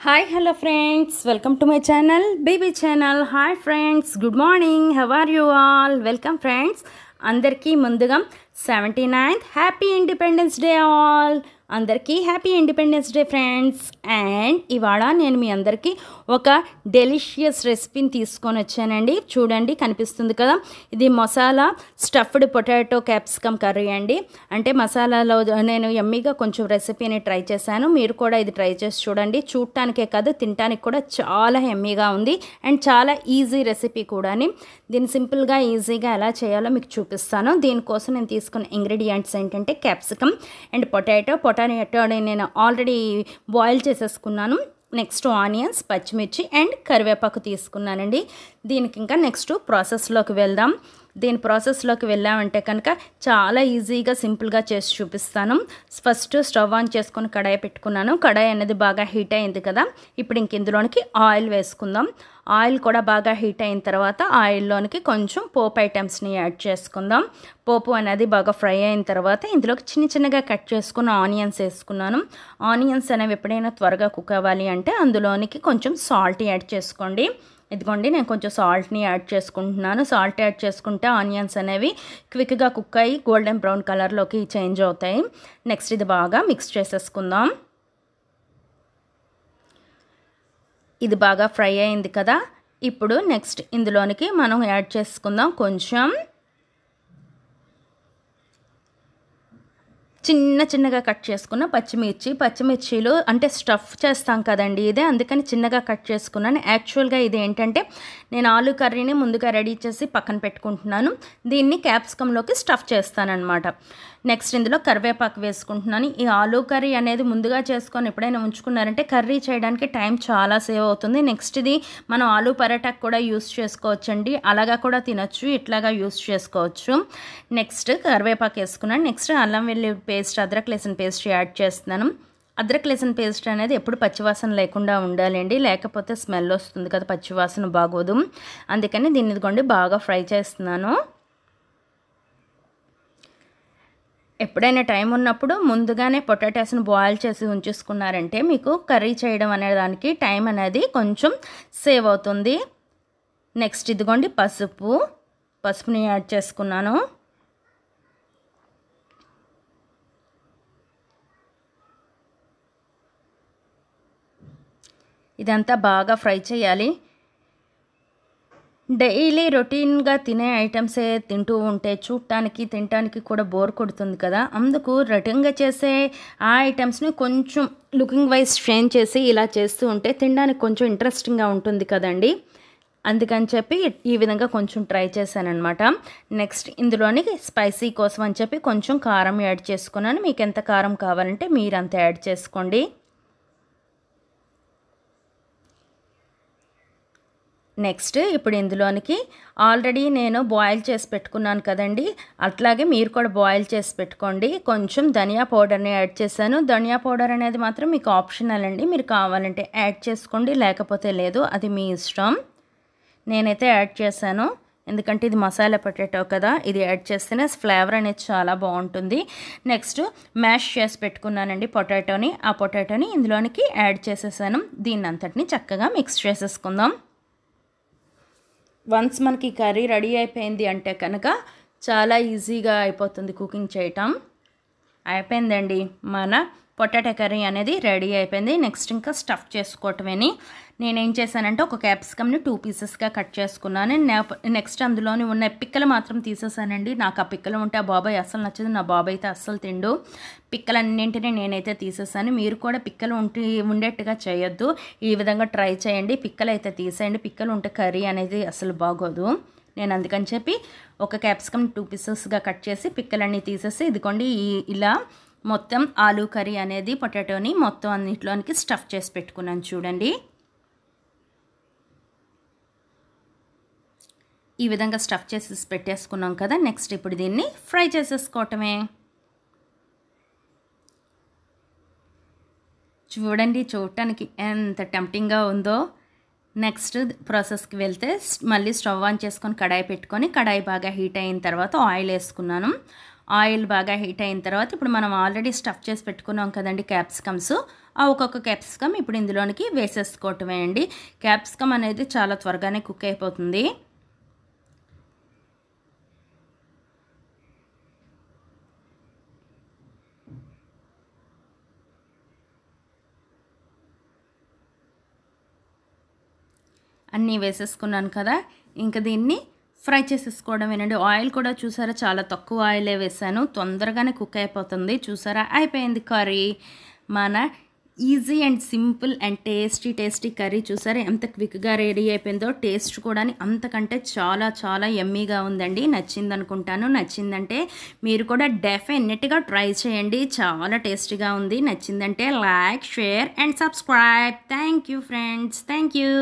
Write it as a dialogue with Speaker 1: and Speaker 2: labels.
Speaker 1: Hi, hello friends, welcome to my channel, baby channel. Hi friends, good morning, how are you all? Welcome friends. అందరికీ ముందుగా 79th happy independence day all. అందరికీ happy independence day friends. And ఇవాళ నేను మీ అందరికీ ఒక delicious రెసిపీని తీసుకొని వచ్చానండి. చూడండి, కనిపిస్తుంది కదా, ఇది masala stuffed potato capsicum curry అండి. అంటే మసాలాలో నేను యమ్మీగా కొంచెం రెసిపీని ట్రై చేశాను. మీరు కూడా ఇది ట్రై చేసి చూడండి. చూడటానికే కాదు, తినడానికి కూడా చాలా యమ్మీగా ఉంది అండ్ చాలా ఈజీ రెసిపీ కూడా. దీన్ని సింపుల్గా ఈజీగా ఎలా చేయాలో మీకు చూపిస్తాను. దీనికోసం నేను తీసుకున్న ఇంగ్రీడియంట్స్ ఏంటంటే క్యాప్సికమ్ అండ్ పొటాటోని నేను ఆల్రెడీ బాయిల్ చేసేసుకున్నాను. నెక్స్ట్ ఆనియన్స్, పచ్చిమిర్చి అండ్ కరివేపాకు తీసుకున్నానండి. దీనికి ఇంకా నెక్స్ట్ ప్రాసెస్లోకి వెళ్దాం. దీని ప్రాసెస్లోకి వెళ్ళామంటే కనుక చాలా ఈజీగా సింపుల్గా చేసి చూపిస్తాను. ఫస్ట్ స్టవ్ ఆన్ చేసుకొని కడాయి పెట్టుకున్నాను. కడాయి అనేది బాగా హీట్ అయింది కదా, ఇప్పుడు ఇంక ఇందులోనికి ఆయిల్ వేసుకుందాం. ఆయిల్ కూడా బాగా హీట్ అయిన తర్వాత ఆయిల్లోనికి కొంచెం పోపు ఐటమ్స్ని యాడ్ చేసుకుందాం. పోపు అనేది బాగా ఫ్రై అయిన తర్వాత ఇందులోకి చిన్నగా కట్ చేసుకున్న ఆనియన్స్ వేసుకున్నాను. ఆనియన్స్ అనేవి ఎప్పుడైనా త్వరగా కుక్ అవ్వాలి అంటే అందులోనికి కొంచెం సాల్ట్ యాడ్ చేసుకోండి. ఇదిగోండి, నేను కొంచెం సాల్ట్ని యాడ్ చేసుకుంటున్నాను. సాల్ట్ యాడ్ చేసుకుంటే ఆనియన్స్ అనేవి క్విక్గా కుక్ అయ్యి గోల్డెన్ బ్రౌన్ కలర్లోకి చేంజ్ అవుతాయి. నెక్స్ట్ ఇది బాగా మిక్స్ చేసేసుకుందాం. ఇది బాగా ఫ్రై అయింది కదా, ఇప్పుడు నెక్స్ట్ ఇందులోనికి మనం యాడ్ చేసుకుందాం కొంచెం చిన్నగా కట్ చేసుకున్న పచ్చిమిర్చీలు అంటే స్టఫ్ చేస్తాం కదండి ఇదే, అందుకని చిన్నగా కట్ చేసుకున్నాను. యాక్చువల్గా ఇది ఏంటంటే నేను ఆలూ కర్రీని ముందుగా రెడీ చేసి పక్కన పెట్టుకుంటున్నాను. దీన్ని క్యాప్సికంలోకి స్టఫ్ చేస్తానన్నమాట. నెక్స్ట్ ఇందులో కరివేపాకు వేసుకుంటున్నాను. ఈ ఆలూ కర్రీ అనేది ముందుగా చేసుకొని ఎప్పుడైనా ఉంచుకున్నారంటే కర్రీ చేయడానికి టైం చాలా సేవ్ అవుతుంది. నెక్స్ట్ ఇది మనం ఆలూ పరాటాకు కూడా యూస్ చేసుకోవచ్చండి. అలాగా కూడా తినొచ్చు, ఇట్లాగా యూస్ చేసుకోవచ్చు. నెక్స్ట్ కరివేపాకు వేసుకున్నాను. నెక్స్ట్ అల్లం వెల్లుల్లి పేస్ట్, అద్రక్ లెసన్ పేస్ట్ యాడ్ చేస్తున్నాను. అద్రక్ లెసన్ పేస్ట్ అనేది ఎప్పుడు పచ్చివాసన లేకుండా ఉండాలండి, లేకపోతే స్మెల్ వస్తుంది కదా, పచ్చివాసన బాగోదు. అందుకని దీన్ని ఇదిగోండి బాగా ఫ్రై చేస్తున్నాను. ఎప్పుడైనా టైం ఉన్నప్పుడు ముందుగానే పొటాటోస్ని బాయిల్ చేసి ఉంచేసుకున్నారంటే మీకు కర్రీ చేయడం అనే దానికి టైం అనేది కొంచెం సేవ్ అవుతుంది. నెక్స్ట్ ఇదిగోండి పసుపుని యాడ్ చేసుకున్నాను. ఇదంతా బాగా ఫ్రై చేయాలి. డైలీ రొటీన్గా తినే ఐటమ్సే తింటూ ఉంటే తినడానికి కూడా బోర్ కొడుతుంది కదా, అందుకు రొటీన్గా చేసే ఆ ఐటమ్స్ని కొంచెం లుకింగ్ వైజ్ చేంజ్ చేసి ఇలా చేస్తూ ఉంటే తినడానికి కొంచెం ఇంట్రెస్టింగ్గా ఉంటుంది కదండి. అందుకని చెప్పి ఈ విధంగా కొంచెం ట్రై చేశానమాట. నెక్స్ట్ ఇందులోని స్పైసీ కోసం అని చెప్పి కొంచెం కారం యాడ్ చేసుకున్నాను. మీకు ఎంత కారం కావాలంటే మీరు అంత యాడ్ చేసుకోండి. నెక్స్ట్ ఇప్పుడు ఇందులోనికి ఆల్రెడీ నేను బాయిల్ చేసి పెట్టుకున్నాను కదండి, అట్లాగే మీరు కూడా బాయిల్ చేసి పెట్టుకోండి. కొంచెం ధనియా పౌడర్ని యాడ్ చేశాను. ధనియా పౌడర్ అనేది మాత్రం మీకు ఆప్షనల్ అండి, మీరు కావాలంటే యాడ్ చేసుకోండి, లేకపోతే లేదు, అది మీ ఇష్టం. నేనైతే యాడ్ చేశాను ఎందుకంటే ఇది మసాలా పొటాటో కదా, ఇది యాడ్ చేస్తేనే ఫ్లేవర్ అనేది చాలా బాగుంటుంది. నెక్స్ట్ మ్యాష్ చేసి పెట్టుకున్నానండి పొటాటోని. ఆ పొటాటోని ఇందులోనికి యాడ్ చేసేసాను. దీన్ని అంతటిని చక్కగా మిక్స్ చేసేసుకుందాం. వన్స్ మనకి కర్రీ రెడీ అయిపోయింది అంటే కనుక చాలా ఈజీగా అయిపోతుంది కుకింగ్ చేయటం. అయిపోయిందండి, మన పొటాటో కర్రీ అనేది రెడీ అయిపోయింది. నెక్స్ట్ ఇంకా స్టఫ్ చేసుకోవటమేని నేనేం చేశానంటే ఒక క్యాప్సికమ్ని 2 పీసెస్గా కట్ చేసుకున్నాను. నెక్స్ట్ అందులోని ఉన్న పిక్కలు మాత్రం తీసేసానండి. నాకు ఆ పిక్కలు ఉంటే ఆ బాబాయ్ అస్సలు నచ్చదు, నా బాబాయ్ అయితే అస్సలు తిండు. పిక్కలన్నింటినీ నేనైతే తీసేసాను. మీరు కూడా పిక్కలు ఉండేట్టుగా చేయొద్దు, ఈ విధంగా ట్రై చేయండి. పిక్కలు అయితే తీసేయండి, పిక్కలు ఉంటే కర్రీ అనేది అసలు బాగోదు. నేను అందుకని చెప్పి ఒక క్యాప్సికమ్ 2 పీసెస్గా కట్ చేసి పిక్కలన్నీ తీసేసి ఇదిగోండి ఇలా మొత్తం ఆలూ కర్రీ అనేది పొటాటోని మొత్తం అన్నింటిలోనికి స్టఫ్ చేసి పెట్టుకున్నాను. చూడండి, ఈ విధంగా స్టఫ్ చేసి పెట్టేసుకున్నాం కదా. నెక్స్ట్ ఇప్పుడు దీన్ని ఫ్రై చేసేసుకోవటమే. చూడండి, చూడటానికి ఎంత టెంప్టింగ్గా ఉందో. నెక్స్ట్ ప్రాసెస్కి వెళ్తే మళ్ళీ స్టవ్ ఆన్ చేసుకొని కడాయి పెట్టుకొని కడాయి బాగా హీట్ అయిన తర్వాత ఆయిల్ వేసుకున్నాను. ఆయిల్ బాగా హీట్ అయిన తర్వాత ఇప్పుడు మనం ఆల్రెడీ స్టఫ్ చేసి పెట్టుకున్నాం కదండి క్యాప్సికమ్స్, ఆ ఒక్కొక్క క్యాప్సికమ్ ఇప్పుడు ఇందులోనికి వేసేసుకోవటమే అండి. క్యాప్సికమ్ అనేది చాలా త్వరగానే కుక్ అయిపోతుంది. అన్నీ వేసేసుకున్నాను కదా, ఇంకా దీన్ని ఫ్రై చేసేసుకోవడమేనండి. ఆయిల్ కూడా చూసారా చాలా తక్కువ ఆయిలే వేసాను, తొందరగానే కుక్ అయిపోతుంది. చూసారా అయిపోయింది కర్రీ. మన easy and simple and tasty curry చూసారా ఎంత క్విక్గా రెడీ అయిపోయిందో. టేస్ట్ కూడా అంతకంటే చాలా చాలా యమ్మీగా ఉందండి. నచ్చింది అనుకుంటాను. నచ్చిందంటే మీరు కూడా డెఫినెట్గా ట్రై చేయండి, చాలా టేస్టీగా ఉంది. నచ్చిందంటే like, share and subscribe. Thank you friends, thank you.